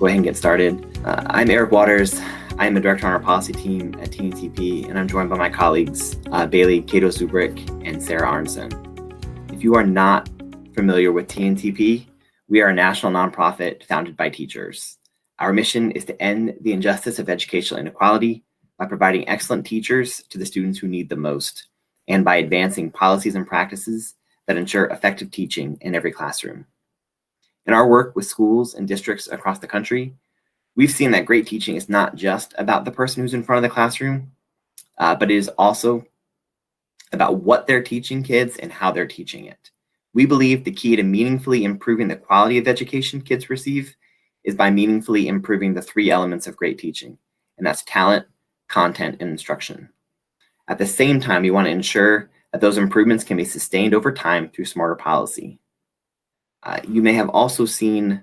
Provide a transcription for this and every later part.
go ahead and get started. I'm Eric Waters. I'm a director on our policy team at TNTP, and I'm joined by my colleagues, Bailey, Cato, Czupryk, and Sarah Arntsen. If you are not familiar with TNTP, we are a national nonprofit founded by teachers. Our mission is to end the injustice of educational inequality by providing excellent teachers to the students who need them most, and by advancing policies and practices that ensure effective teaching in every classroom. In our work with schools and districts across the country, we've seen that great teaching is not just about the person who's in front of the classroom, but it is also about what they're teaching kids and how they're teaching it. We believe the key to meaningfully improving the quality of education kids receive is by meaningfully improving the three elements of great teaching, and that's talent, content, and instruction. At the same time, we want to ensure that those improvements can be sustained over time through smarter policy. You may have also seen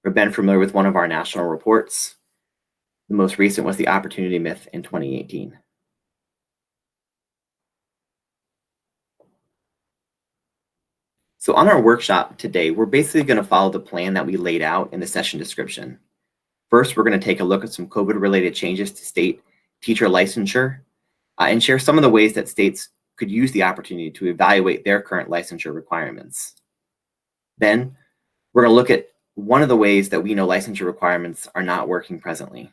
or been familiar with one of our national reports. The most recent was the Opportunity Myth in 2018. So on our workshop today, we're basically going to follow the plan that we laid out in the session description. First, we're going to take a look at some COVID-related changes to state teacher licensure and share some of the ways that states could use the opportunity to evaluate their current licensure requirements. Then, we're going to look at one of the ways that we know licensure requirements are not working presently.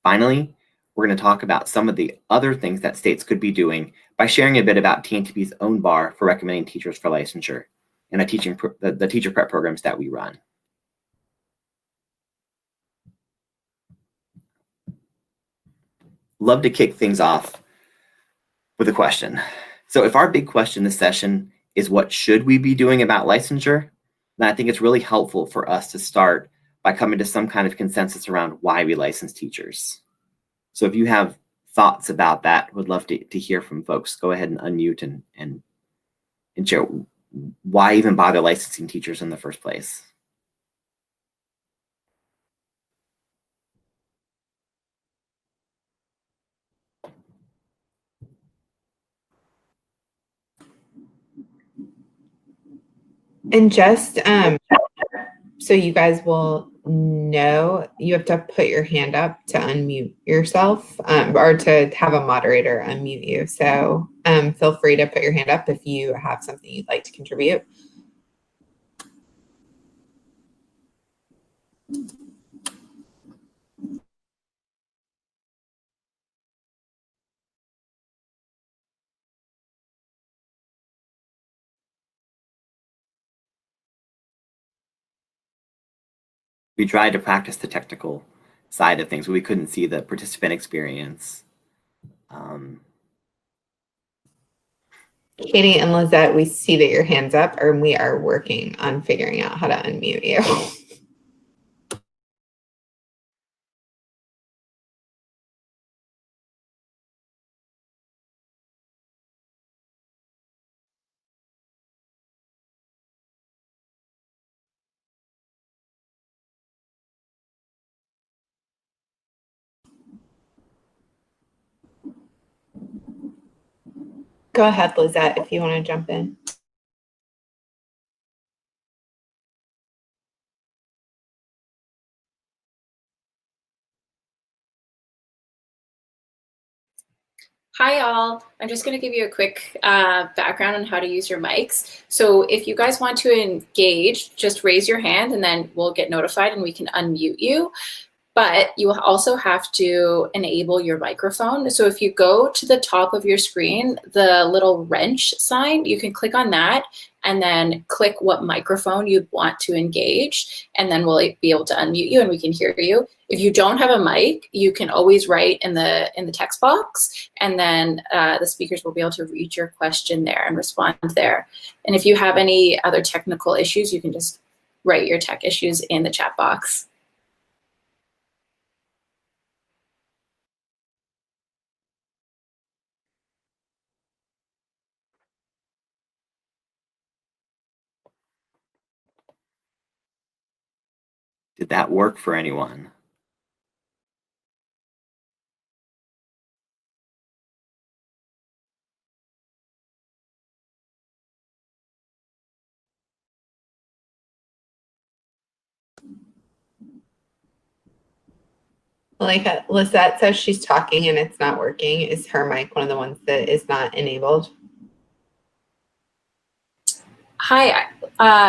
Finally, we're going to talk about some of the other things that states could be doing by sharing a bit about TNTP's own bar for recommending teachers for licensure and the teacher prep programs that we run. Love to kick things off with a question. So if our big question this session is what should we be doing about licensure, then I think it's really helpful for us to start by coming to some kind of consensus around why we license teachers. So if you have thoughts about that, would love to hear from folks. Go ahead and unmute and share why even bother licensing teachers in the first place. And just so you guys will know, you have to put your hand up to unmute yourself or to have a moderator unmute you. So feel free to put your hand up if you have something you'd like to contribute. We tried to practice the technical side of things, but we couldn't see the participant experience. Katie and Lizette, we see that your hand's up, and we are working on figuring out how to unmute you. Go ahead, Lizette, if you want to jump in. Hi all, I'm just going to give you a quick background on how to use your mics. So if you guys want to engage, just raise your hand and then we'll get notified and we can unmute you. But you will also have to enable your microphone. So if you go to the top of your screen, the little wrench sign, you can click on that and then click what microphone you'd want to engage, and then we'll be able to unmute you and we can hear you. If you don't have a mic, you can always write in the text box, and then the speakers will be able to read your question there and respond there. And if you have any other technical issues, you can just write your tech issues in the chat box. Did that work for anyone? Like Lisette says she's talking and it's not working. Is her mic one of the ones that is not enabled? Hi,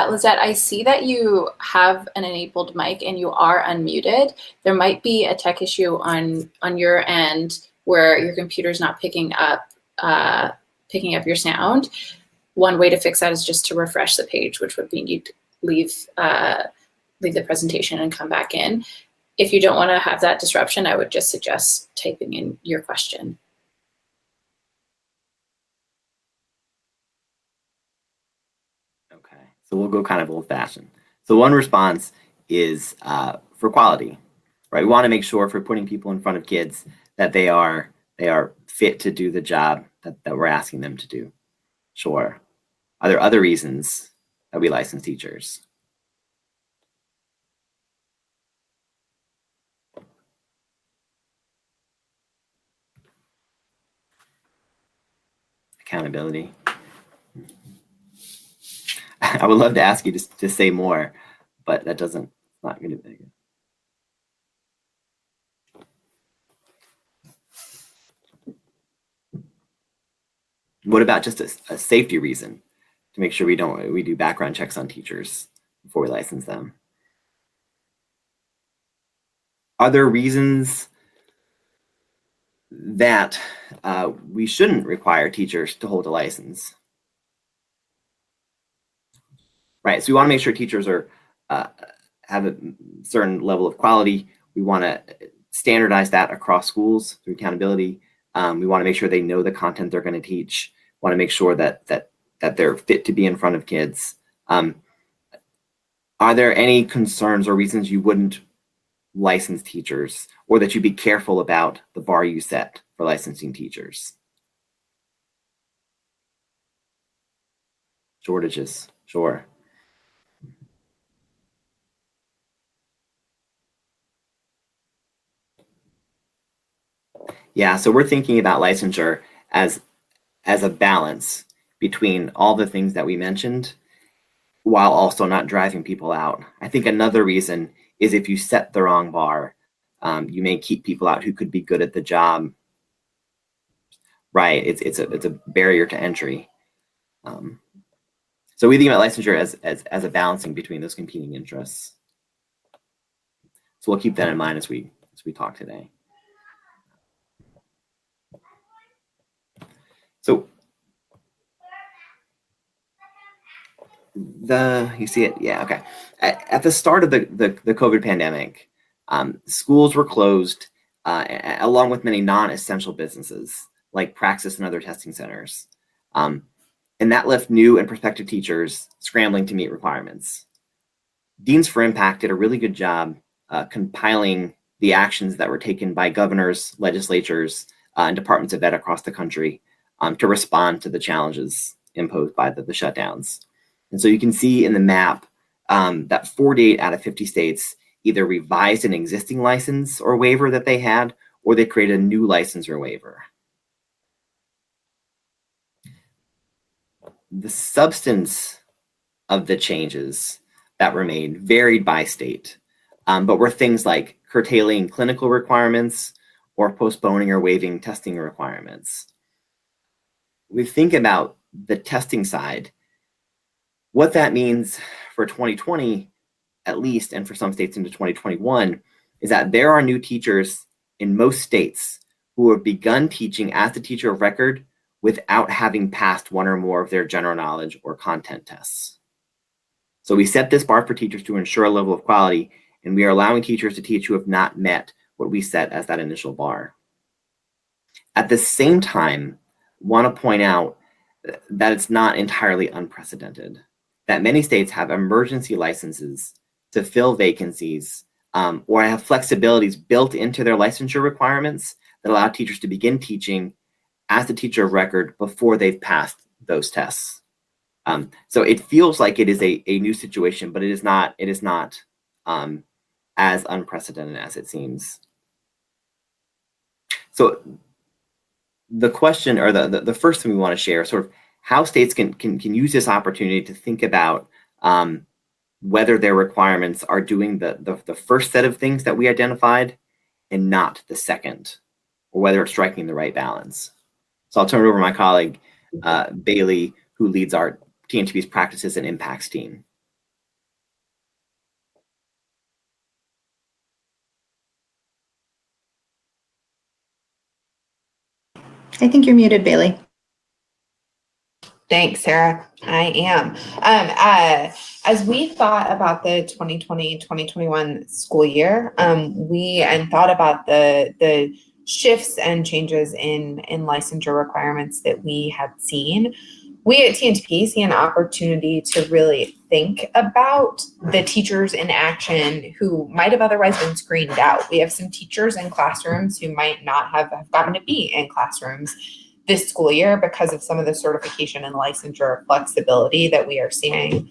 Lizette, I see that you have an enabled mic and you are unmuted. There might be a tech issue on your end where your computer's not picking up your sound. One way to fix that is just to refresh the page, which would mean you'd leave the presentation and come back in. If you don't want to have that disruption, I would just suggest typing in your question. Okay, so we'll go kind of old-fashioned. So one response is for quality, right? We want to make sure if we're putting people in front of kids that they are fit to do the job that we're asking them to do. Sure. Are there other reasons that we license teachers? Accountability. I would love to ask you to say more, but that doesn't, not going to be good. What about just a safety reason to make sure we do background checks on teachers before we license them? Are there reasons that we shouldn't require teachers to hold a license? Right, so we want to make sure teachers are have a certain level of quality. We want to standardize that across schools through accountability. We want to make sure they know the content they're going to teach. We want to make sure that they're fit to be in front of kids. Are there any concerns or reasons you wouldn't license teachers, or that you'd be careful about the bar you set for licensing teachers? Shortages, sure. Yeah, so we're thinking about licensure as a balance between all the things that we mentioned while also not driving people out. I think another reason is if you set the wrong bar, you may keep people out who could be good at the job. Right, it's a barrier to entry. So we think about licensure as a balancing between those competing interests. So we'll keep that in mind as we talk today. So you see it? Yeah, okay. At the start of the COVID pandemic, schools were closed along with many non-essential businesses like praxis and other testing centers. And that left new and prospective teachers scrambling to meet requirements. Deans for Impact did a really good job compiling the actions that were taken by governors, legislatures, and departments of ed across the country to respond to the challenges imposed by the shutdowns. And so you can see in the map that 48 out of 50 states either revised an existing license or waiver that they had, or they created a new license or waiver. The substance of the changes that were made varied by state, but were things like curtailing clinical requirements or postponing or waiving testing requirements. We think about the testing side. What that means for 2020, at least, and for some states into 2021, is that there are new teachers in most states who have begun teaching as the teacher of record without having passed one or more of their general knowledge or content tests. So we set this bar for teachers to ensure a level of quality, and we are allowing teachers to teach who have not met what we set as that initial bar. At the same time, I want to point out that it's not entirely unprecedented, that many states have emergency licenses to fill vacancies or have flexibilities built into their licensure requirements that allow teachers to begin teaching as the teacher of record before they've passed those tests. So it feels like it is a new situation, but it is not as unprecedented as it seems. So the question, or the first thing we want to share, sort of how states can use this opportunity to think about whether their requirements are doing the first set of things that we identified, and not the second, or whether it's striking the right balance. So I'll turn it over to my colleague, Bailey, who leads our TNTP's practices and impacts team. I think you're muted, Bailey. Thanks, Sarah. I am. As we thought about the 2020-2021 school year, we thought about the shifts and changes in licensure requirements that we had seen. We at TNTP see an opportunity to really think about the teachers in action who might have otherwise been screened out. We have some teachers in classrooms who might not have gotten to be in classrooms this school year because of some of the certification and licensure flexibility that we are seeing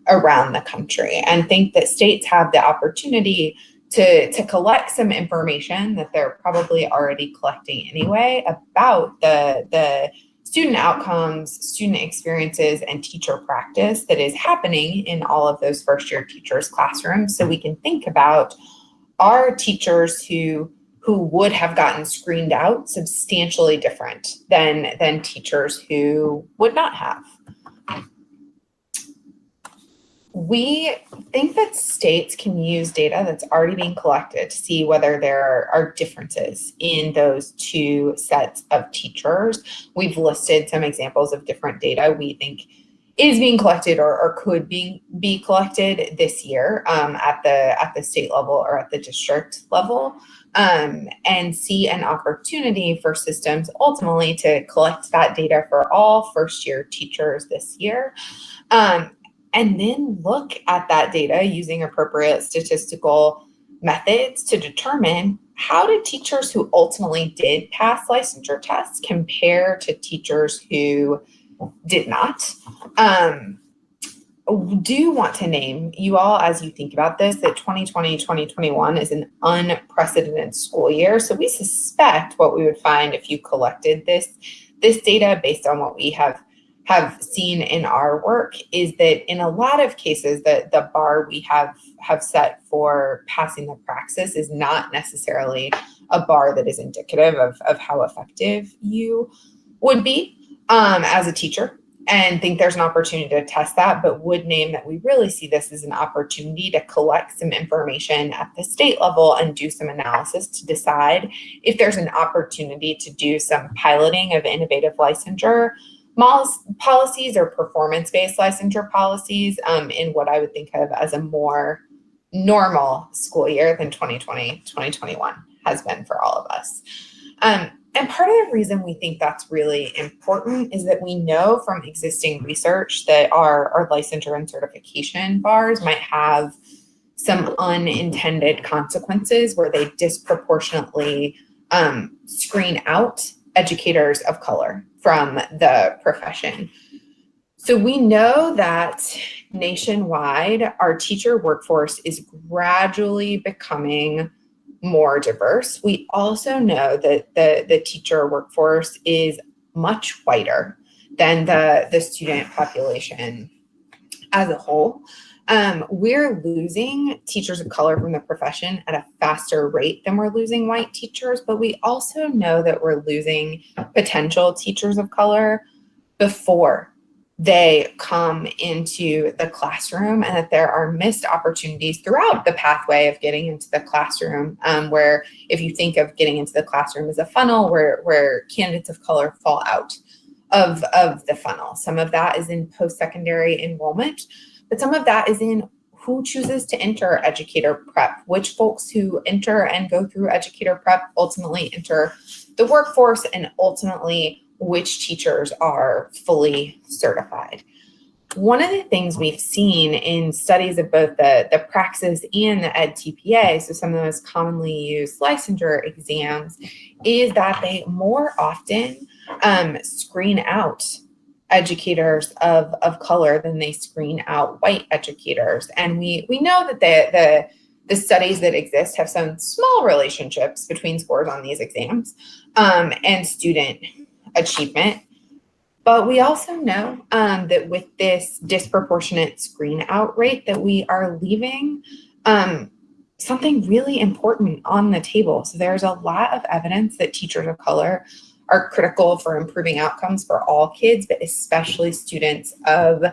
around the country, and think that states have the opportunity to collect some information that they're probably already collecting anyway about the student outcomes, student experiences, and teacher practice that is happening in all of those first-year teachers' classrooms. So we can think about our teachers who would have gotten screened out substantially different than teachers who would not have. We think that states can use data that's already being collected to see whether there are differences in those two sets of teachers. We've listed some examples of different data we think is being collected or could be collected this year at the state level or at the district level, and see an opportunity for systems ultimately to collect that data for all first-year teachers this year. And then look at that data using appropriate statistical methods to determine how did teachers who ultimately did pass licensure tests compare to teachers who did not. Do want to name you all, as you think about this, that 2020-2021 is an unprecedented school year. So we suspect what we would find if you collected this data based on what we have seen in our work is that in a lot of cases that the bar we have set for passing the praxis is not necessarily a bar that is indicative of how effective you would be as a teacher, and think there's an opportunity to test that, but would name that we really see this as an opportunity to collect some information at the state level and do some analysis to decide if there's an opportunity to do some piloting of innovative licensure policies or performance-based licensure policies in what I would think of as a more normal school year than 2020-2021 has been for all of us. And part of the reason we think that's really important is that we know from existing research that our licensure and certification bars might have some unintended consequences where they disproportionately screen out educators of color from the profession. So we know that nationwide, our teacher workforce is gradually becoming more diverse. We also know that the teacher workforce is much whiter than the student population as a whole. We're losing teachers of color from the profession at a faster rate than we're losing white teachers, but we also know that we're losing potential teachers of color before they come into the classroom, and that there are missed opportunities throughout the pathway of getting into the classroom, where if you think of getting into the classroom as a funnel where candidates of color fall out of the funnel. Some of that is in post-secondary enrollment, but some of that is in who chooses to enter educator prep, which folks who enter and go through educator prep ultimately enter the workforce, and ultimately which teachers are fully certified. One of the things we've seen in studies of both the praxis and the EdTPA, so some of the most commonly used licensure exams, is that they more often screen out educators of color than they screen out white educators. And we know that the studies that exist have some small relationships between scores on these exams and student achievement. But we also know that with this disproportionate screen out rate that we are leaving something really important on the table. So there's a lot of evidence that teachers of color are critical for improving outcomes for all kids, but especially students of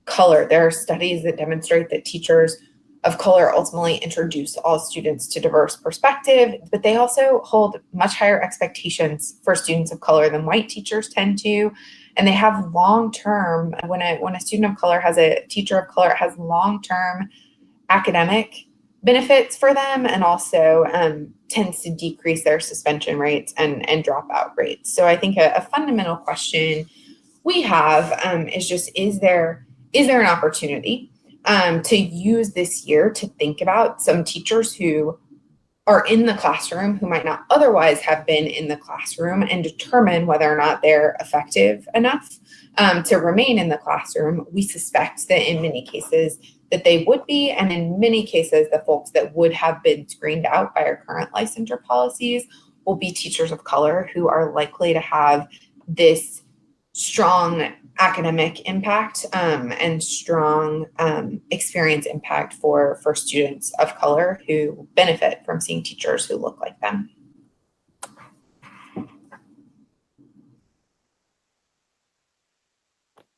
color. There are studies that demonstrate that teachers of color ultimately introduce all students to diverse perspective, but they also hold much higher expectations for students of color than white teachers tend to. And they have long-term, when a student of color has a teacher of color, it has long-term academic benefits for them, and also tends to decrease their suspension rates and dropout rates. So I think a fundamental question we have is just, is there an opportunity to use this year to think about some teachers who are in the classroom who might not otherwise have been in the classroom, and determine whether or not they're effective enough to remain in the classroom. We suspect that in many cases that they would be, and in many cases the folks that would have been screened out by our current licensure policies will be teachers of color who are likely to have this strong academic impact and strong experience impact for students of color who benefit from seeing teachers who look like them.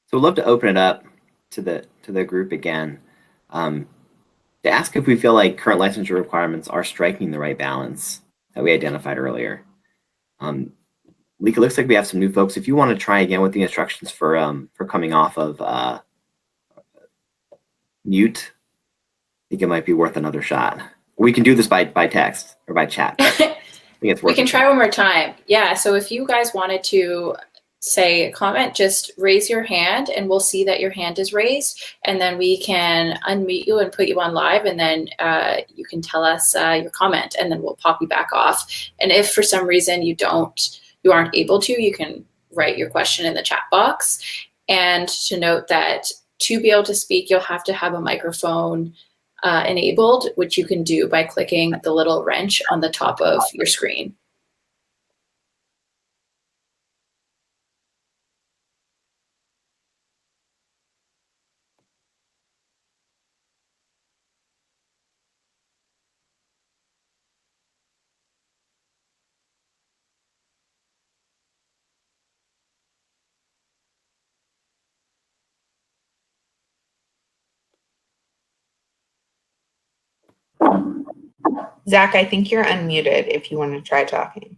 So we'd love to open it up to the group again, to ask if we feel like current licensure requirements are striking the right balance that we identified earlier. Lika, looks like we have some new folks. If you want to try again with the instructions for coming off of mute, I think it might be worth another shot. We can do this by text or by chat. I think it's worth We can try one more time. Yeah, so if you guys wanted to say a comment, just raise your hand and we'll see that your hand is raised, and then we can unmute you and put you on live, and then you can tell us your comment, and then we'll pop you back off. And if for some reason you aren't able to, you can write your question in the chat box. And to note that to be able to speak, you'll have to have a microphone enabled, which you can do by clicking the little wrench on the top of your screen. Zach, I think you're unmuted if you want to try talking.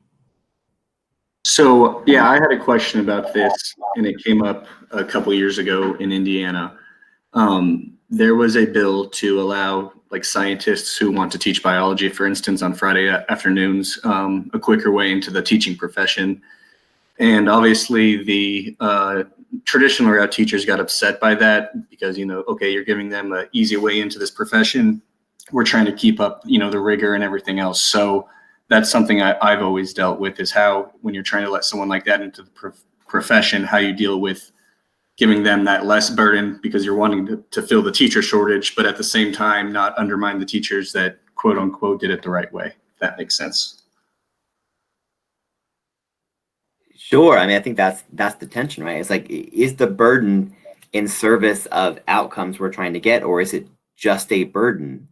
So yeah, I had a question about this, and it came up a couple years ago in Indiana. There was a bill to allow like scientists who want to teach biology, for instance, on Friday afternoons, a quicker way into the teaching profession. And obviously the traditional route teachers got upset by that because, okay, you're giving them an easy way into this profession. We're trying to keep up, the rigor and everything else. So that's something I've always dealt with, is how, when you're trying to let someone like that into the profession, how you deal with giving them that less burden because you're wanting to fill the teacher shortage, but at the same time, not undermine the teachers that quote unquote did it the right way, if that makes sense. Sure. I mean, I think that's the tension, right? It's like, is the burden in service of outcomes we're trying to get, or is it just a burden?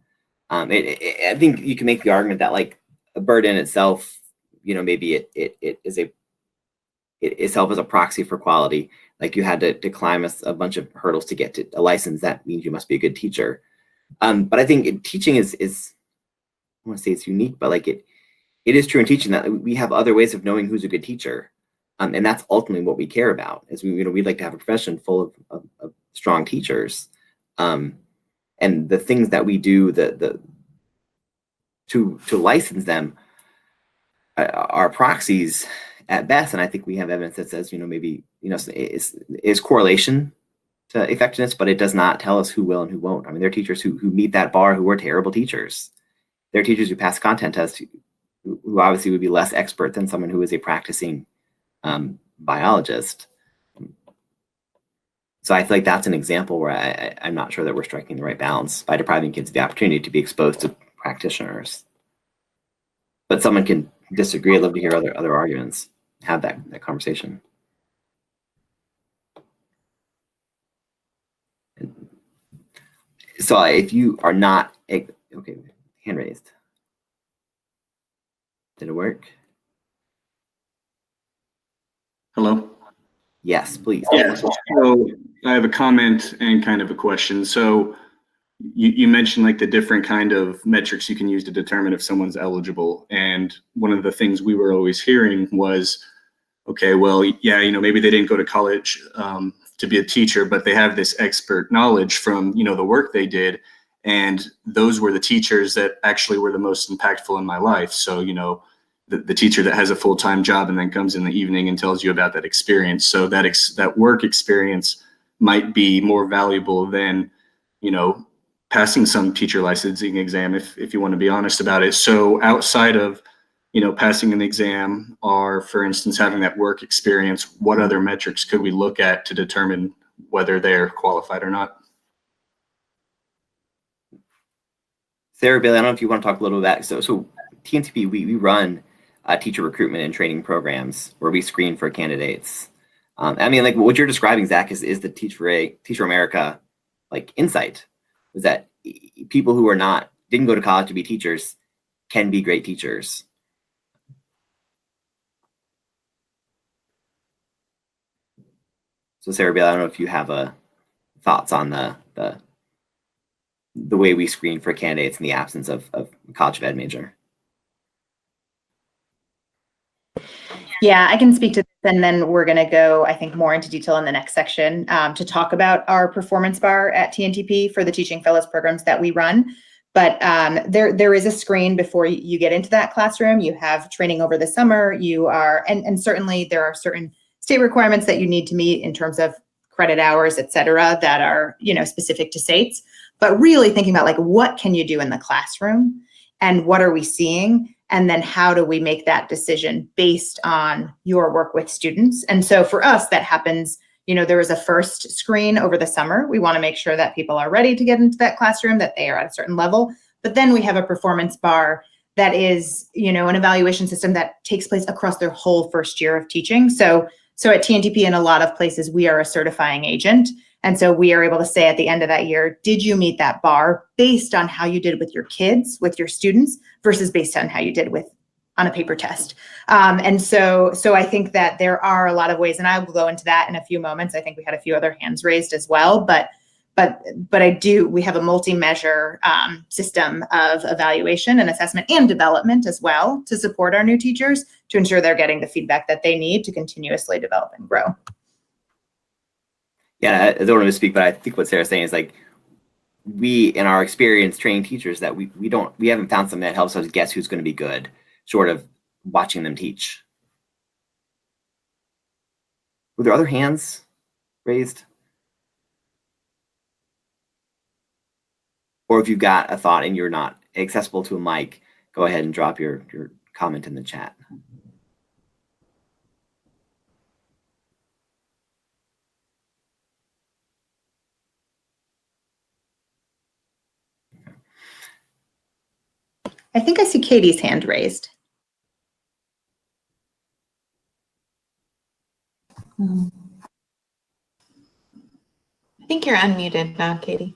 I think you can make the argument that like a burden itself, maybe it is itself as a proxy for quality. Like you had to climb a bunch of hurdles to get to a license. That means you must be a good teacher. But I think teaching is I want to say it's unique, but like it is true in teaching that we have other ways of knowing who's a good teacher. And that's ultimately what we care about, is we'd like to have a profession full of strong teachers. And the things that we do to license them are proxies at best. And I think we have evidence that says, maybe, is correlation to effectiveness, but it does not tell us who will and who won't. I mean, there are teachers who meet that bar who are terrible teachers. There are teachers who pass content tests who obviously would be less expert than someone who is a practicing biologist. So I feel like that's an example where I'm not sure that we're striking the right balance by depriving kids of the opportunity to be exposed to practitioners. But someone can disagree. I'd love to hear other arguments, have that conversation. So if you are not, okay, hand raised. Did it work? Hello? Yes, please. Yeah, so I have a comment and kind of a question. So you mentioned like the different kind of metrics you can use to determine if someone's eligible. And one of the things we were always hearing was, okay, well, yeah, maybe they didn't go to college to be a teacher, but they have this expert knowledge from, the work they did. And those were the teachers that actually were the most impactful in my life. So, the teacher that has a full-time job and then comes in the evening and tells you about that experience. So that work experience might be more valuable than, passing some teacher licensing exam, if you want to be honest about it. So outside of, passing an exam or, for instance, having that work experience, what other metrics could we look at to determine whether they're qualified or not? Sarah, Bailey, I don't know if you want to talk a little bit about it. So TNTP, we run teacher recruitment and training programs where we screen for candidates. I mean, like what you're describing, Zach, is the Teach for America like insight, is that people who didn't go to college to be teachers can be great teachers. So Sarah, Bailey, I don't know if you have thoughts on the way we screen for candidates in the absence of a college of ed major. Yeah, I can speak to this, and then we're going to go, I think, more into detail in the next section to talk about our performance bar at TNTP for the Teaching Fellows programs that we run. But there is a screen before you get into that classroom. You have training over the summer. You are, and certainly there are certain state requirements that you need to meet in terms of credit hours, et cetera, that are, specific to states. But really thinking about like, what can you do in the classroom and what are we seeing? And then how do we make that decision based on your work with students? And so for us, that happens, there was a first screen over the summer. We want to make sure that people are ready to get into that classroom, that they are at a certain level. But then we have a performance bar that is, an evaluation system that takes place across their whole first year of teaching. So at TNTP, in a lot of places, we are a certifying agent. And so we are able to say at the end of that year, did you meet that bar based on how you did with your kids, with your students, versus based on how you did on a paper test. And so I think that there are a lot of ways, and I will go into that in a few moments. I think we had a few other hands raised as well, but we have a multi-measure system of evaluation and assessment and development as well to support our new teachers to ensure they're getting the feedback that they need to continuously develop and grow. Yeah, I don't want to speak, but I think what Sarah's saying is like, we, in our experience training teachers, that we haven't found something that helps us guess who's going to be good, short of watching them teach. Were there other hands raised? Or if you've got a thought and you're not accessible to a mic, go ahead and drop your comment in the chat. I think I see Katie's hand raised. I think you're unmuted now, Katie.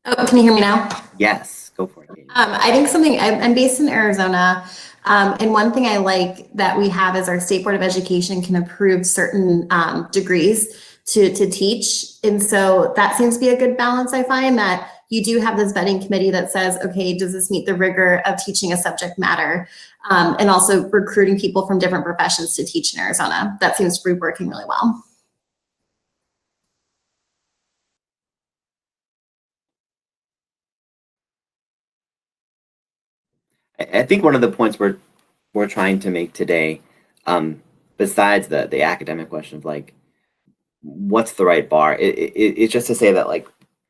Oh, can you hear me now? Yes, go for it, Katie. I think I'm based in Arizona, and one thing I like that we have is our State Board of Education can approve certain degrees to teach. And so that seems to be a good balance. I find that you do have this vetting committee that says, okay, does this meet the rigor of teaching a subject matter? And also recruiting people from different professions to teach in Arizona. That seems to be working really well. I think one of the points we're trying to make today, besides the academic question of like, what's the right bar? It's just to say that like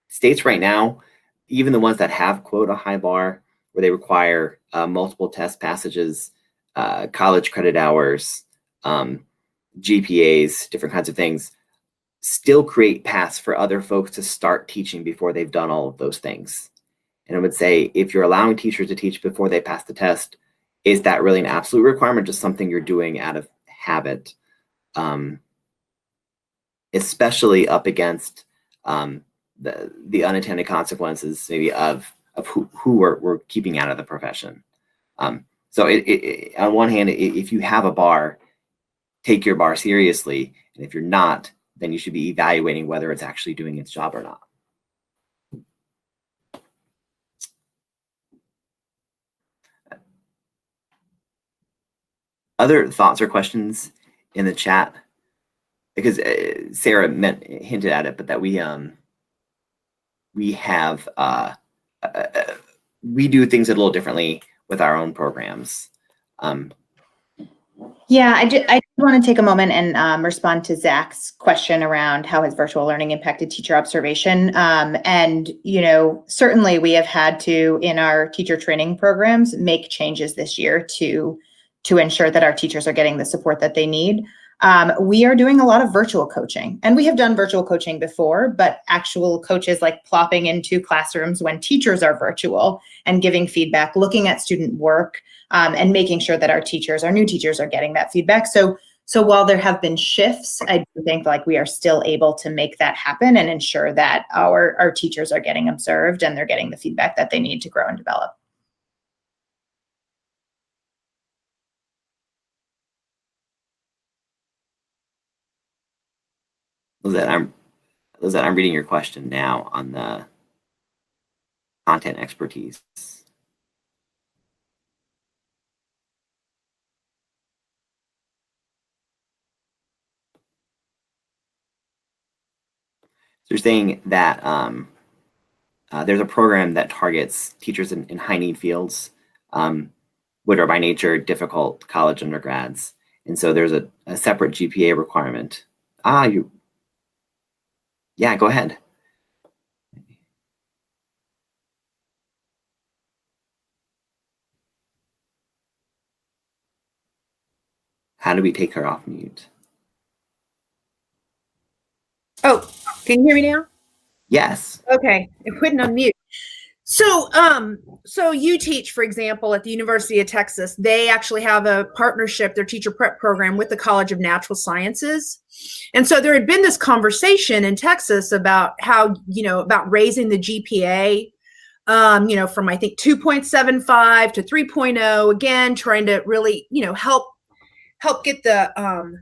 states right now, even the ones that have quote a high bar where they require multiple test passages, college credit hours, GPAs, different kinds of things, still create paths for other folks to start teaching before they've done all of those things. And I would say, if you're allowing teachers to teach before they pass the test, is that really an absolute requirement, just something you're doing out of habit? Especially up against the unintended consequences maybe of who we're keeping out of the profession. So on one hand, if you have a bar, take your bar seriously, and if you're not, then you should be evaluating whether it's actually doing its job or not. Other thoughts or questions in the chat? Because Sarah hinted at it, but that we do things a little differently with our own programs. Yeah, I just want to take a moment and respond to Zach's question around how has virtual learning impacted teacher observation. And, you know, certainly we have had to, in our teacher training programs, make changes this year to ensure that our teachers are getting the support that they need. We are doing a lot of virtual coaching, and we have done virtual coaching before, but actual coaches like plopping into classrooms when teachers are virtual and giving feedback, looking at student work, and making sure that our new teachers are getting that feedback. So while there have been shifts, I do think like we are still able to make that happen and ensure that our teachers are getting observed and they're getting the feedback that they need to grow and develop. Lizette, I'm reading your question now on the content expertise. So you're saying that there's a program that targets teachers in high need fields, which are by nature difficult college undergrads. And so there's a separate GPA requirement. Yeah, go ahead. How do we take her off mute? Oh, can you hear me now? Yes. Okay, it wouldn't unmute. So, so you teach, for example, at the University of Texas. They actually have a partnership, their teacher prep program, with the College of Natural Sciences. And so there had been this conversation in Texas about how, about raising the GPA, from I think 2.75 to 3.0, again, trying to really, help get the,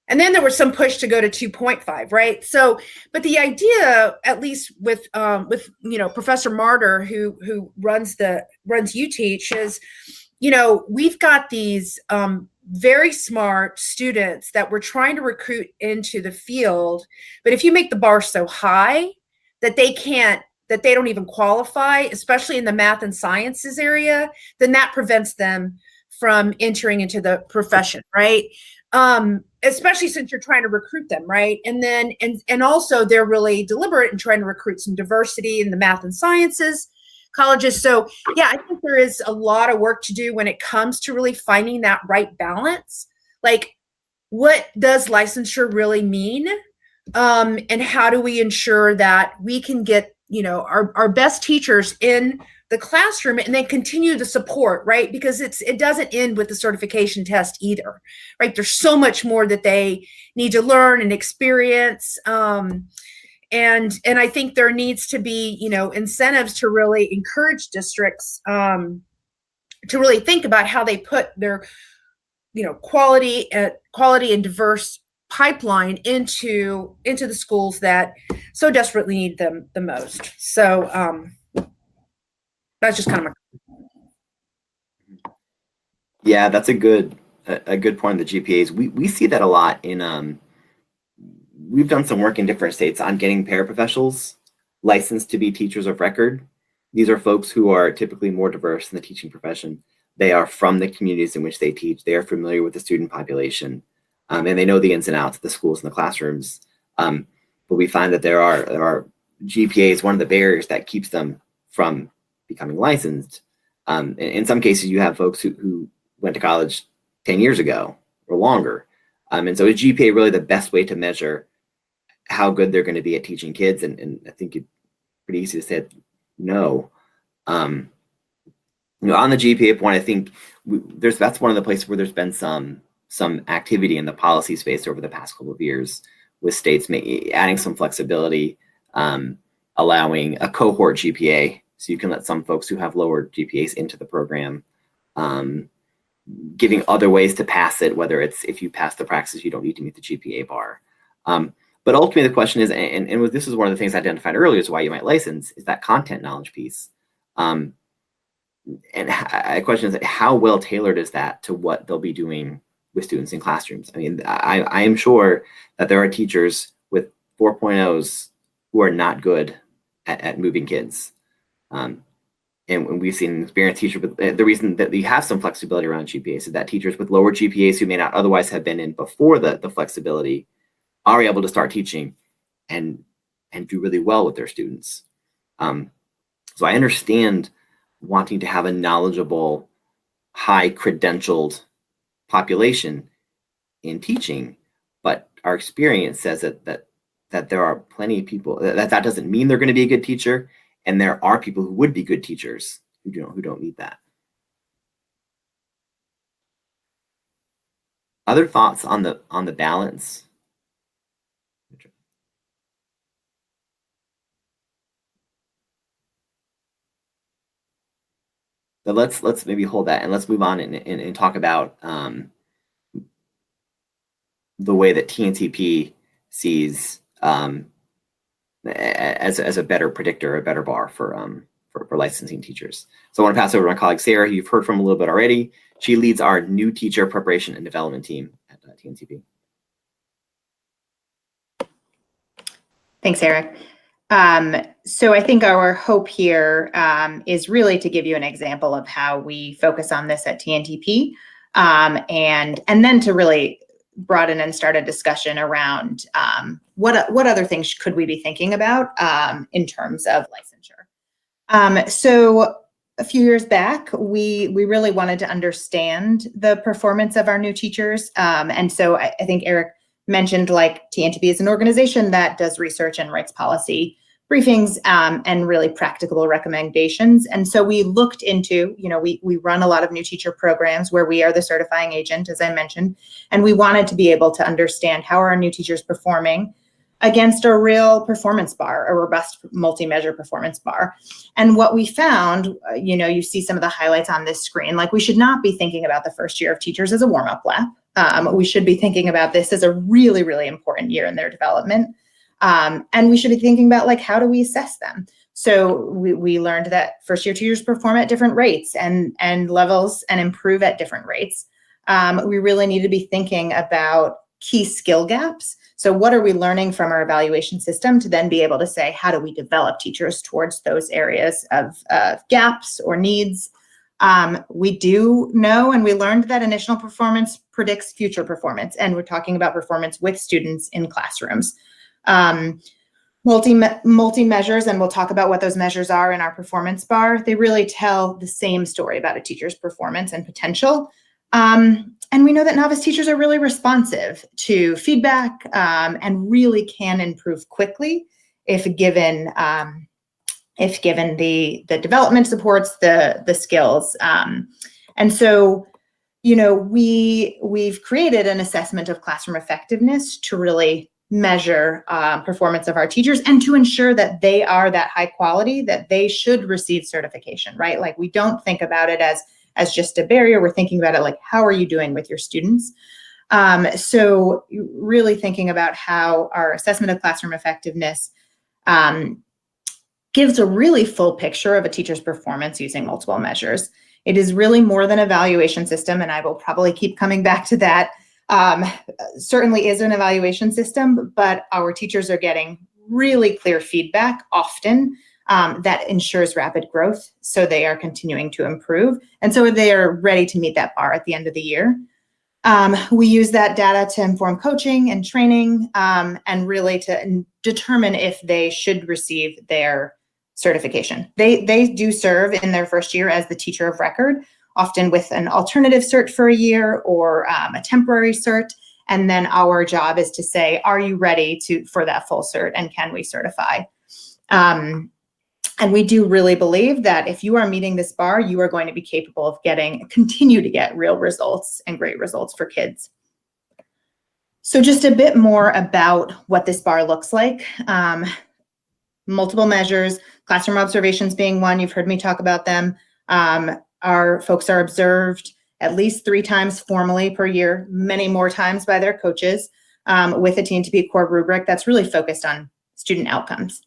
and then there was some push to go to 2.5, right? So, but the idea, at least with Professor Martyr, who runs UTeach, is, we've got these very smart students that we're trying to recruit into the field, but if you make the bar so high that they don't even qualify, especially in the math and sciences area, then that prevents them from entering into the profession, right? Especially since you're trying to recruit them, right? And then, and also they're really deliberate in trying to recruit some diversity in the math and sciences colleges. So yeah, I think there is a lot of work to do when it comes to really finding that right balance. Like, what does licensure really mean? And how do we ensure that we can get, our best teachers in the classroom and then continue the support, right? Because it doesn't end with the certification test either, right? There's so much more that they need to learn and experience. And I think there needs to be, incentives to really encourage districts to really think about how they put their, quality and diverse pipeline into the schools that so desperately need them the most. So, that's just kind of Yeah, that's a good point. The GPAs, we see that a lot in we've done some work in different states on getting paraprofessionals licensed to be teachers of record. These are folks who are typically more diverse in the teaching profession. They are from the communities in which they teach. They are familiar with the student population, and they know the ins and outs of the schools and the classrooms. But we find that there are GPAs, one of the barriers that keeps them from becoming licensed. In some cases, you have folks who went to college 10 years ago or longer. And so is GPA really the best way to measure how good they're going to be at teaching kids? And I think it's pretty easy to say no. On the GPA point, I think that's one of the places where there's been some activity in the policy space over the past couple of years, with states adding some flexibility allowing a cohort GPA, so you can let some folks who have lower GPAs into the program, giving other ways to pass it, whether it's if you pass the practices, you don't need to meet the GPA bar. But ultimately the question is, and this is one of the things I identified earlier is why you might license, is that content knowledge piece. And the question is, how well tailored is that to what they'll be doing with students in classrooms? I mean, I am sure that there are teachers with 4.0s who are not good at moving kids. And we've seen experienced teachers, the reason that we have some flexibility around GPAs is that teachers with lower GPAs who may not otherwise have been in before the flexibility are able to start teaching and do really well with their students. So I understand wanting to have a knowledgeable, high credentialed population in teaching, but our experience says that there are plenty of people that doesn't mean they're going to be a good teacher, and there are people who would be good teachers who don't need that. Other thoughts on the balance? So let's maybe hold that and let's move on and talk about the way that TNTP sees as a better predictor, a better bar for licensing teachers. So I want to pass over to my colleague Sarah, who you've heard from a little bit already. She leads our new teacher preparation and development team at TNTP. Thanks, Eric. So I think our hope here is really to give you an example of how we focus on this at TNTP, and then to really broaden and start a discussion around what other things could we be thinking about in terms of licensure. So a few years back, we really wanted to understand the performance of our new teachers, and so I think Eric mentioned, like, TNTP is an organization that does research and writes policy briefings and really practicable recommendations. And so we looked into, we run a lot of new teacher programs where we are the certifying agent, as I mentioned, and we wanted to be able to understand how are our new teachers performing against a real performance bar, a robust multi-measure performance bar. And what we found, you see some of the highlights on this screen, like we should not be thinking about the first year of teachers as a warm-up lap. We should be thinking about this as a really, really important year in their development. And we should be thinking about, like, how do we assess them? So we learned that first year teachers perform at different rates and levels and improve at different rates. We really need to be thinking about key skill gaps. So what are we learning from our evaluation system to then be able to say, how do we develop teachers towards those areas of gaps or needs? We do know, and we learned that initial performance predicts future performance, and we're talking about performance with students in classrooms. Multi-measures, and we'll talk about what those measures are in our performance bar, they really tell the same story about a teacher's performance and potential. And we know that novice teachers are really responsive to feedback and really can improve quickly if given the development supports the skills. And so, we've created an assessment of classroom effectiveness to really measure performance of our teachers and to ensure that they are that high quality that they should receive certification, right? Like, we don't think about it as just a barrier. We're thinking about it like, how are you doing with your students? So really thinking about how our assessment of classroom effectiveness gives a really full picture of a teacher's performance using multiple measures. It is really more than an evaluation system, and I will probably keep coming back to that. Certainly is an evaluation system, but our teachers are getting really clear feedback often that ensures rapid growth. So they are continuing to improve. And so they are ready to meet that bar at the end of the year. We use that data to inform coaching and training and really to determine if they should receive their certification. They do serve in their first year as the teacher of record, often with an alternative cert for a year or a temporary cert. And then our job is to say, are you ready for that full cert, and can we certify? And we do really believe that if you are meeting this bar, you are going to be capable of continue to get real results and great results for kids. So just a bit more about what this bar looks like. multiple measures, classroom observations being one. You've heard me talk about them. Our folks are observed at least 3 times formally per year, many more times by their coaches, with a TNTP core rubric that's really focused on student outcomes.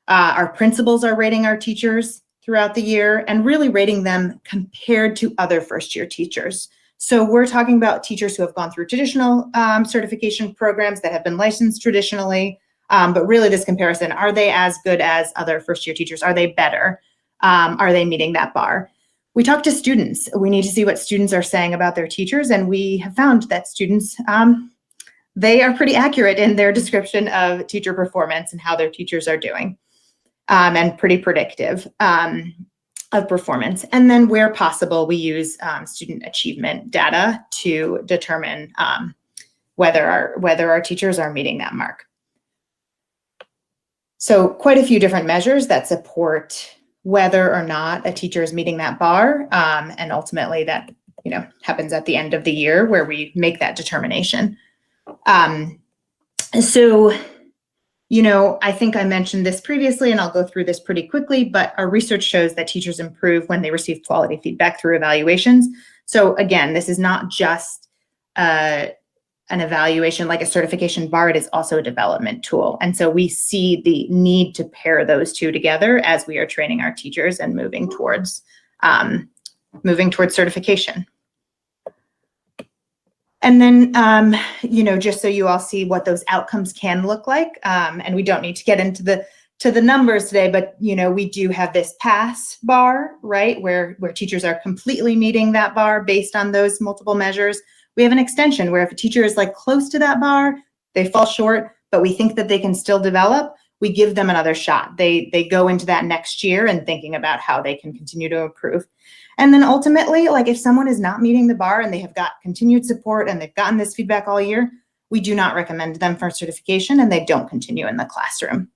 Our principals are rating our teachers throughout the year and really rating them compared to other first-year teachers. So we're talking about teachers who have gone through traditional certification programs that have been licensed traditionally, but really this comparison, are they as good as other first-year teachers? Are they better? Are they meeting that bar? We talk to students. We need to see what students are saying about their teachers, and we have found that students, they are pretty accurate in their description of teacher performance and how their teachers are doing, and pretty predictive of performance. And then where possible, we use student achievement data to determine whether our teachers are meeting that mark. So quite a few different measures that support whether or not a teacher is meeting that bar, and ultimately that happens at the end of the year where we make that determination. So I think I mentioned this previously, and I'll go through this pretty quickly, but our research shows that teachers improve when they receive quality feedback through evaluations. So again, this is not just an evaluation like a certification bar, it is also a development tool. And so we see the need to pair those two together as we are training our teachers and moving towards certification. And then, just so you all see what those outcomes can look like, and we don't need to get into the numbers today, but we do have this pass bar, right, where teachers are completely meeting that bar based on those multiple measures. We have an extension where if a teacher is like close to that bar, they fall short, but we think that they can still develop, we give them another shot. They go into that next year and thinking about how they can continue to improve. And then ultimately, like if someone is not meeting the bar and they have got continued support and they've gotten this feedback all year, we do not recommend them for certification and they don't continue in the classroom.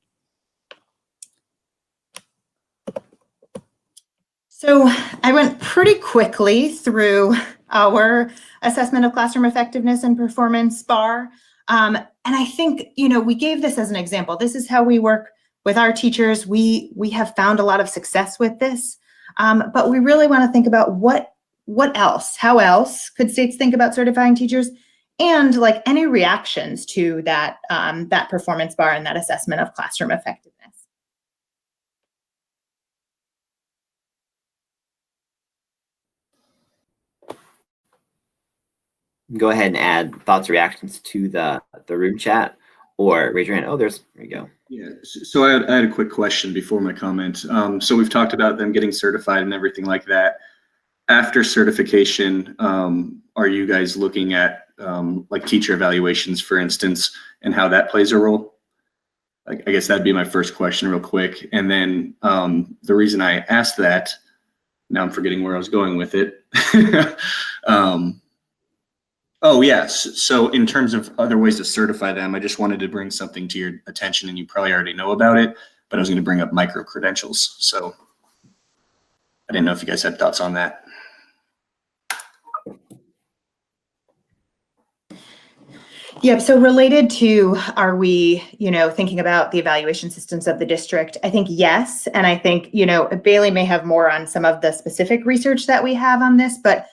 So I went pretty quickly through our assessment of classroom effectiveness and performance bar. And I think, we gave this as an example. This is how we work with our teachers. We have found a lot of success with this, but we really want to think about what else, how else could states think about certifying teachers, and like any reactions to that, that performance bar and that assessment of classroom effectiveness. Go ahead and add thoughts or reactions to the room chat, or raise your hand. Oh, there you go. Yeah, so I had a quick question before my comment. So we've talked about them getting certified and everything like that. After certification, are you guys looking at like teacher evaluations, for instance, and how that plays a role? I guess that'd be my first question real quick. And then the reason I asked that, now I'm forgetting where I was going with it. Oh, yes. So in terms of other ways to certify them, I just wanted to bring something to your attention, and you probably already know about it, but I was going to bring up micro-credentials. So I didn't know if you guys had thoughts on that. Yep. So related to, are we, thinking about the evaluation systems of the district? I think yes. And I think, Bailey may have more on some of the specific research that we have on this, but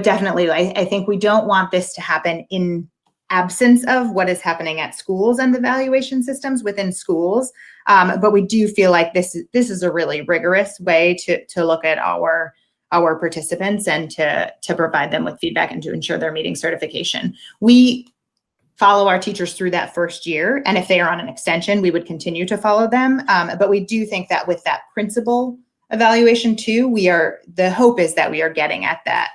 definitely, I think we don't want this to happen in absence of what is happening at schools and the evaluation systems within schools. But we do feel like this is a really rigorous way to look at our participants and to provide them with feedback and to ensure they're meeting certification. We follow our teachers through that first year, and if they are on an extension, we would continue to follow them. But we do think that with that principal evaluation too, the hope is that we are getting at that,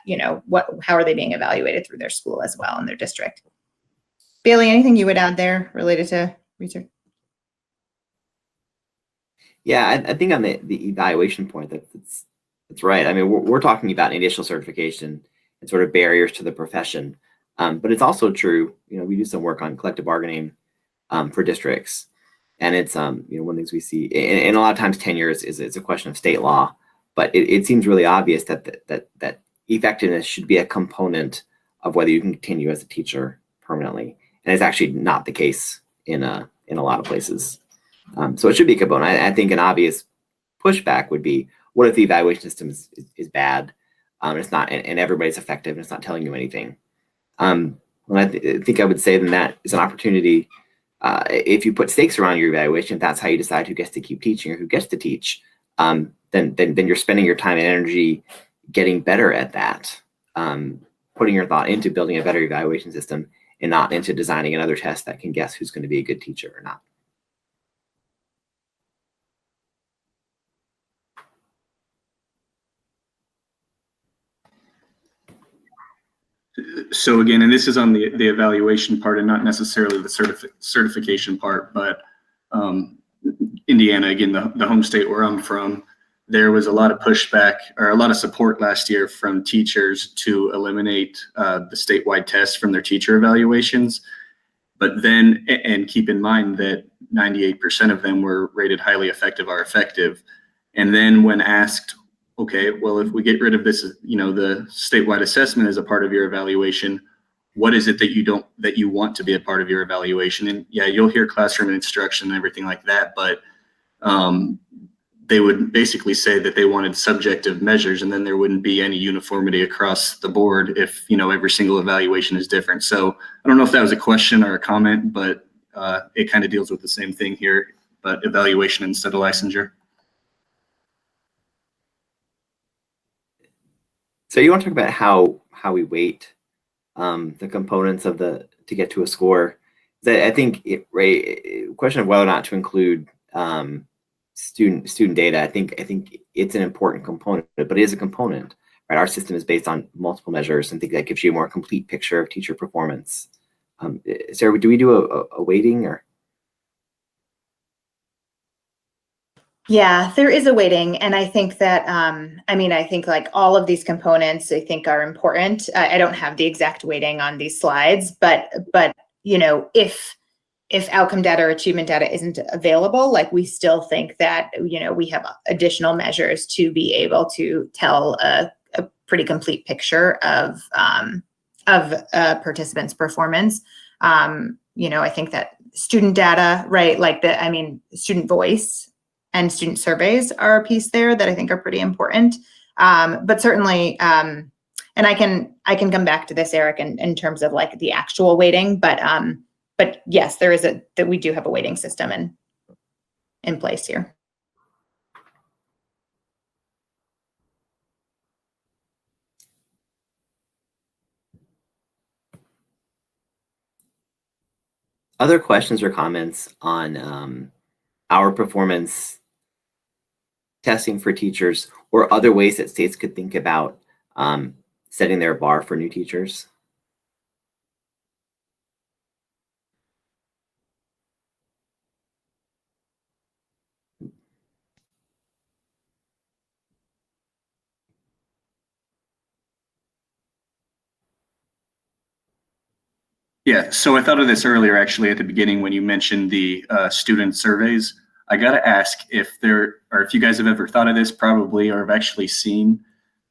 how are they being evaluated through their school as well in their district. Bailey, anything you would add there related to research? Yeah, I think on the evaluation point, that's right. I mean, we're talking about initial certification and sort of barriers to the profession. But it's also true, we do some work on collective bargaining for districts. And it's, one of the things we see, and a lot of times tenure is a question of state law, but it seems really obvious that effectiveness should be a component of whether you can continue as a teacher permanently. And it's actually not the case in a lot of places. So it should be a component. I think an obvious pushback would be, what if the evaluation system is bad? It's not, and everybody's effective and it's not telling you anything. Well, I think I would say then that is an opportunity. If you put stakes around your evaluation, if that's how you decide who gets to keep teaching or who gets to teach, then you're spending your time and energy getting better at that, putting your thought into building a better evaluation system and not into designing another test that can guess who's going to be a good teacher or not. So again, and this is on the evaluation part and not necessarily the certification part, but Indiana, again, the home state where I'm from, there was a lot of pushback or a lot of support last year from teachers to eliminate the statewide tests from their teacher evaluations. But then, and keep in mind that 98% of them were rated highly effective or effective. And then when asked, okay, well, if we get rid of this, the statewide assessment as a part of your evaluation, what is it that you want to be a part of your evaluation? And yeah, you'll hear classroom instruction and everything like that, but they would basically say that they wanted subjective measures, and then there wouldn't be any uniformity across the board if, every single evaluation is different. So I don't know if that was a question or a comment, but it kind of deals with the same thing here, but evaluation instead of licensure. So you want to talk about how we weight the components of to get to a score? I think question of whether or not to include student data. I think it's an important component, but it is a component, right? Our system is based on multiple measures, and I think that gives you a more complete picture of teacher performance. Sarah, do we do a weighting or? Yeah, there is a weighting, and I think that I think like all of these components I think are important. I don't have the exact weighting on these slides, but if outcome data or achievement data isn't available, like we still think that we have additional measures to be able to tell a pretty complete picture of participants' performance. I think that student data, right? Like student voice and student surveys are a piece there that I think are pretty important. But certainly, and I can come back to this, Eric, in terms of like the actual weighting, but yes, that we do have a weighting system in place here. Other questions or comments on our performance testing for teachers, or other ways that states could think about setting their bar for new teachers? Yeah, so I thought of this earlier, actually, at the beginning when you mentioned the student surveys. I got to ask if you guys have ever thought of this, probably, or have actually seen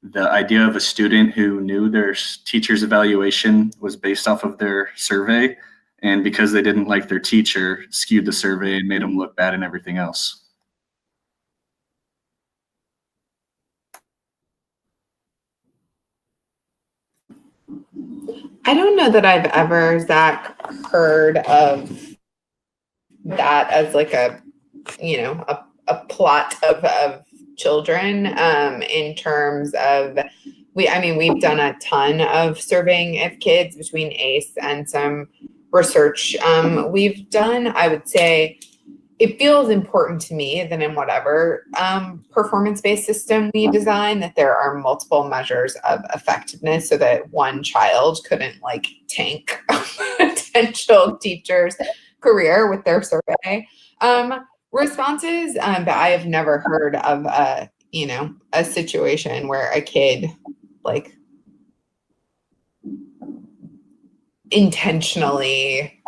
the idea of a student who knew their teacher's evaluation was based off of their survey, and because they didn't like their teacher, skewed the survey and made them look bad and everything else. I don't know that I've ever, Zach, heard of that as like a plot of children in terms of, we've done a ton of surveying of kids between ACE and some research we've done. I would say it feels important to me that in whatever performance-based system we design, that there are multiple measures of effectiveness so that one child couldn't like tank a potential teacher's career with their survey responses. But I have never heard of a situation where a kid like intentionally,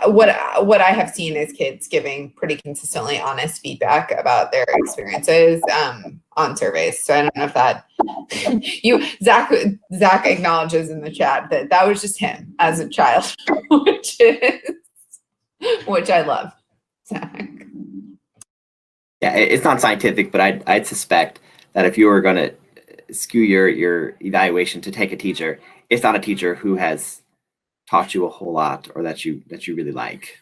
what I have seen is kids giving pretty consistently honest feedback about their experiences on surveys. So I don't know if that Zach acknowledges in the chat that was just him as a child, which which I love. Zach. Yeah, it's not scientific, but I'd suspect that if you were going to skew your evaluation to take a teacher, it's not a teacher who has taught you a whole lot or that you really like.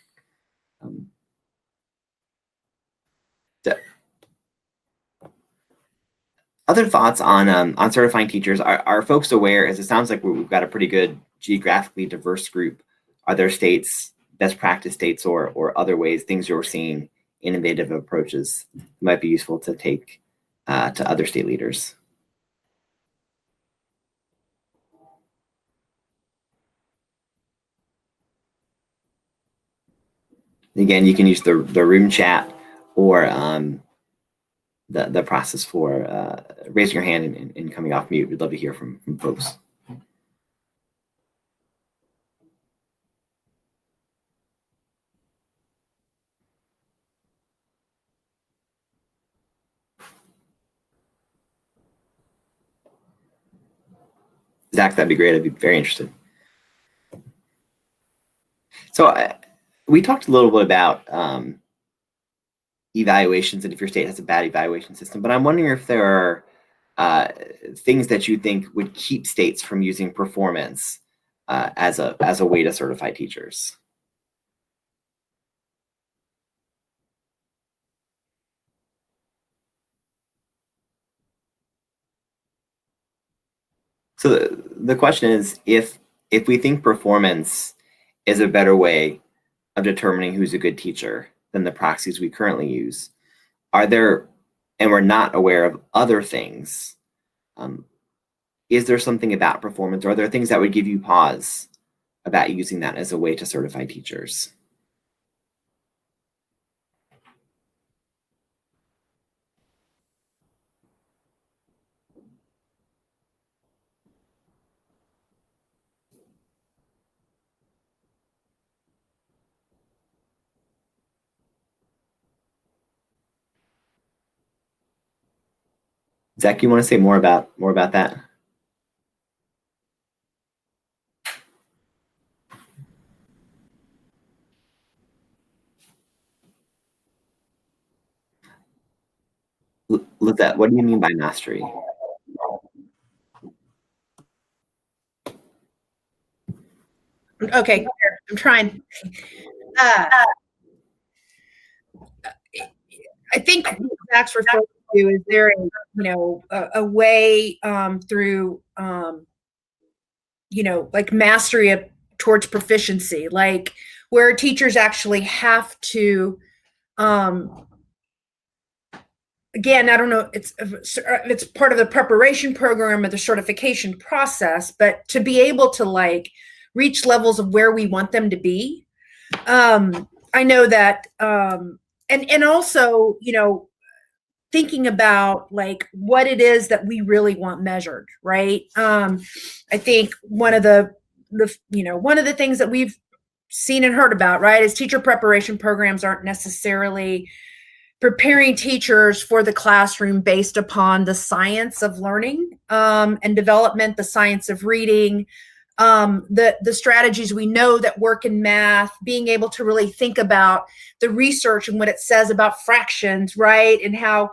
Other thoughts on certifying teachers? Are folks aware, as it sounds like we've got a pretty good geographically diverse group? Are there states, best practice states, or other ways, things you're seeing, innovative approaches might be useful to take to other state leaders? Again, you can use the room chat or the process for raising your hand and coming off mute. We'd love to hear from folks. Zach, that'd be great. I'd be very interested. So we talked a little bit about evaluations and if your state has a bad evaluation system, but I'm wondering if there are things that you think would keep states from using performance as a way to certify teachers. So the question is, if we think performance is a better way of determining who's a good teacher than the proxies we currently use, are there, and we're not aware of other things, is there something about performance, or are there things that would give you pause about using that as a way to certify teachers? Zach, you want to say more about that? Lizette, what do you mean by mastery? Okay, I'm trying. I think what Zach's referring to is there a way through like mastery towards proficiency, like where teachers actually have to again, I don't know, it's part of the preparation program or the certification process, but to be able to like reach levels of where we want them to be. I know that, and also, thinking about like what it is that we really want measured, right? I think one of the things that we've seen and heard about, right, is teacher preparation programs aren't necessarily preparing teachers for the classroom based upon the science of learning and development, the science of reading, the strategies we know that work in math, being able to really think about the research and what it says about fractions, right? And how,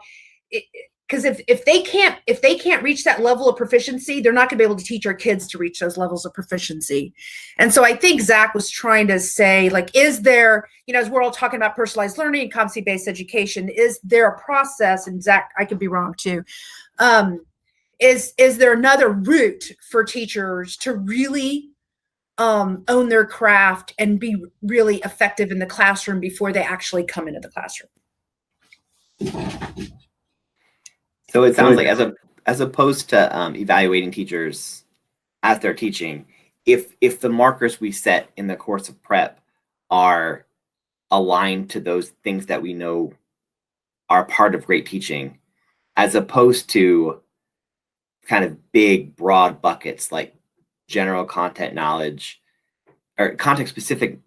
because if they can't reach that level of proficiency, they're not going to be able to teach our kids to reach those levels of proficiency. And so I think Zach was trying to say, like, is there, as we're all talking about personalized learning and competency-based education, is there a process, and Zach, I could be wrong too, is there another route for teachers to really own their craft and be really effective in the classroom before they actually come into the classroom? So it sounds like as opposed to evaluating teachers as they're teaching, if the markers we set in the course of prep are aligned to those things that we know are part of great teaching, as opposed to kind of big, broad buckets like general content knowledge or content specific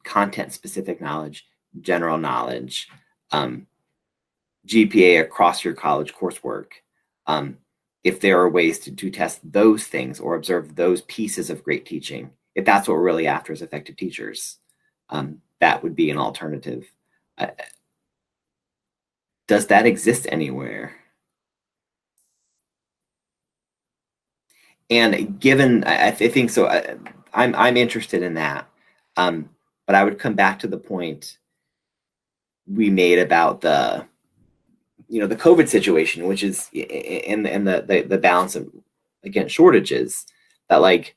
knowledge, general knowledge, GPA across your college coursework. If there are ways to test those things or observe those pieces of great teaching, if that's what we're really after as effective teachers, that would be an alternative. Does that exist anywhere? And given, I think so, I'm interested in that. But I would come back to the point we made about the COVID situation, which is in the balance of, again, shortages, that like,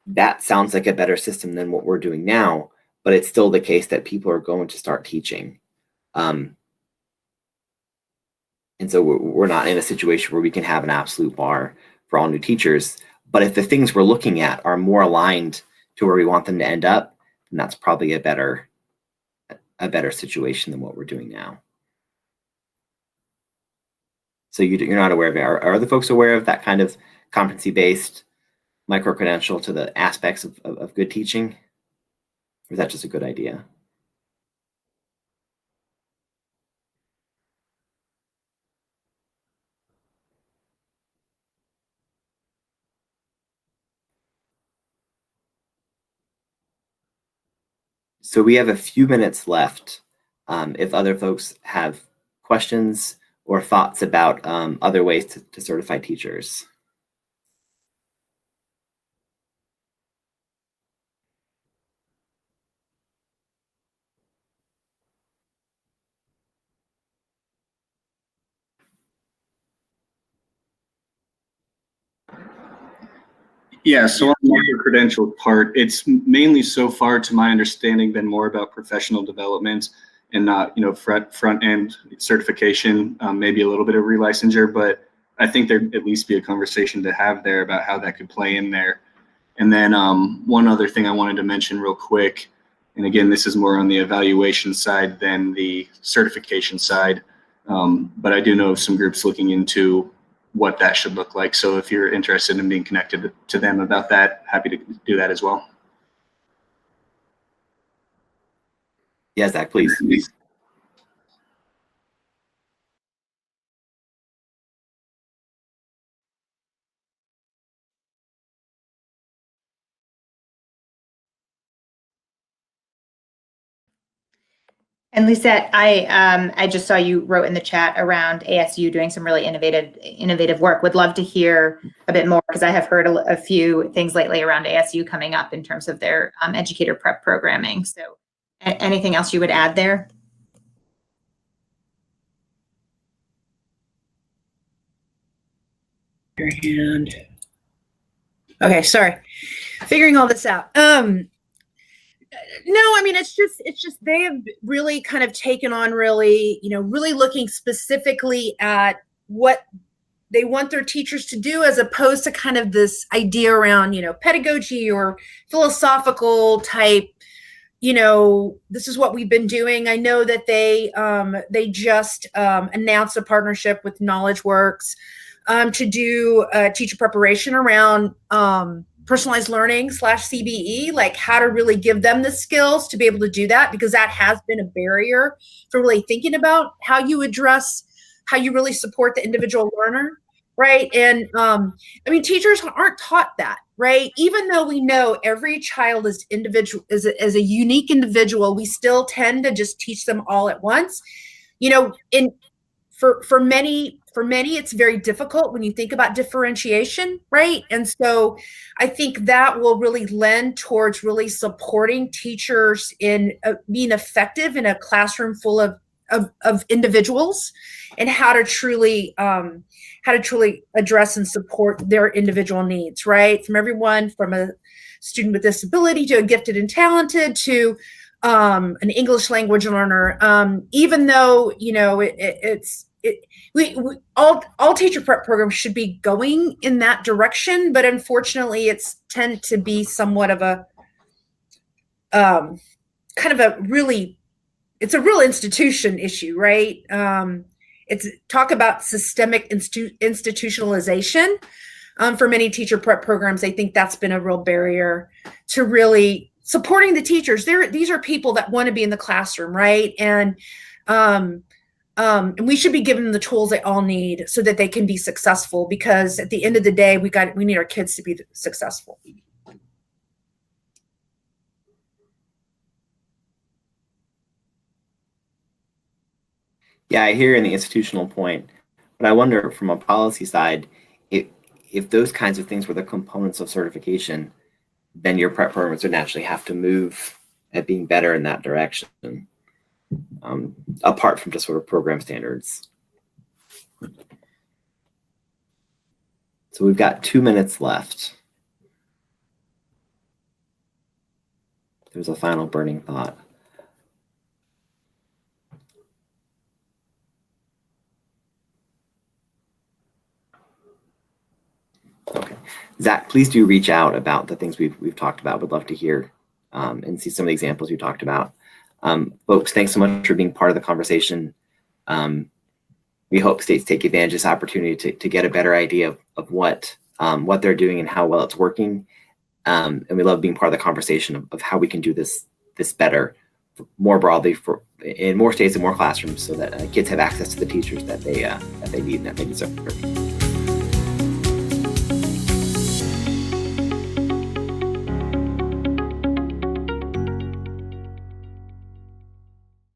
that sounds like a better system than what we're doing now, but it's still the case that people are going to start teaching. And so we're not in a situation where we can have an absolute bar for all new teachers. But if the things we're looking at are more aligned to where we want them to end up, then that's probably a better situation than what we're doing now. So you're not aware of it. Are other folks aware of that kind of competency-based micro-credential to the aspects of good teaching? Or is that just a good idea? So we have a few minutes left. If other folks have questions or thoughts about other ways to certify teachers. Yeah, so on the micro-credential part, it's mainly so far, to my understanding, been more about professional development and not, front-end certification, maybe a little bit of relicensure, but I think there'd at least be a conversation to have there about how that could play in there. And then one other thing I wanted to mention real quick, and again, this is more on the evaluation side than the certification side, but I do know of some groups looking into what that should look like. So if you're interested in being connected to them about that, happy to do that as well. Yeah, Zach, please. And Lisette, I just saw you wrote in the chat around ASU doing some really innovative work. Would love to hear a bit more, because I have heard a few things lately around ASU coming up in terms of their educator prep programming. So anything else you would add there? Your hand. Okay, sorry. Figuring all this out. No, I mean, it's just they have really kind of taken on really looking specifically at what they want their teachers to do, as opposed to kind of this idea around, pedagogy or philosophical type, this is what we've been doing. I know that they just announced a partnership with KnowledgeWorks to do teacher preparation around personalized learning / CBE, like how to really give them the skills to be able to do that, because that has been a barrier for really thinking about how you really support the individual learner, right? And I mean, teachers aren't taught that, right? Even though we know every child is individual, is a unique individual, we still tend to just teach them all at once. For many, it's very difficult when you think about differentiation, right? And so I think that will really lend towards really supporting teachers in being effective in a classroom full of individuals, and how to truly address and support their individual needs, right? From everyone from a student with disability to a gifted and talented to an English language learner. Even though, all teacher prep programs should be going in that direction, but unfortunately it's tend to be somewhat of a it's a real institution issue, right? It's talk about systemic institutionalization for many teacher prep programs. I think that's been a real barrier to really supporting the teachers. These are people that want to be in the classroom, right? And we should be giving them the tools they all need so that they can be successful, because at the end of the day, we need our kids to be successful. Yeah, I hear in the institutional point, but I wonder from a policy side, if those kinds of things were the components of certification, then your prep programs would naturally have to move at being better in that direction, apart from just sort of program standards. So we've got 2 minutes left. There's a final burning thought. Okay, Zach, please do reach out about the things we've talked about. Would love to hear and see some of the examples you talked about. Folks, thanks so much for being part of the conversation. We hope states take advantage of this opportunity to get a better idea of what they're doing and how well it's working. And we love being part of the conversation of how we can do this better, more broadly in more states and more classrooms, so that kids have access to the teachers that they need and that they deserve.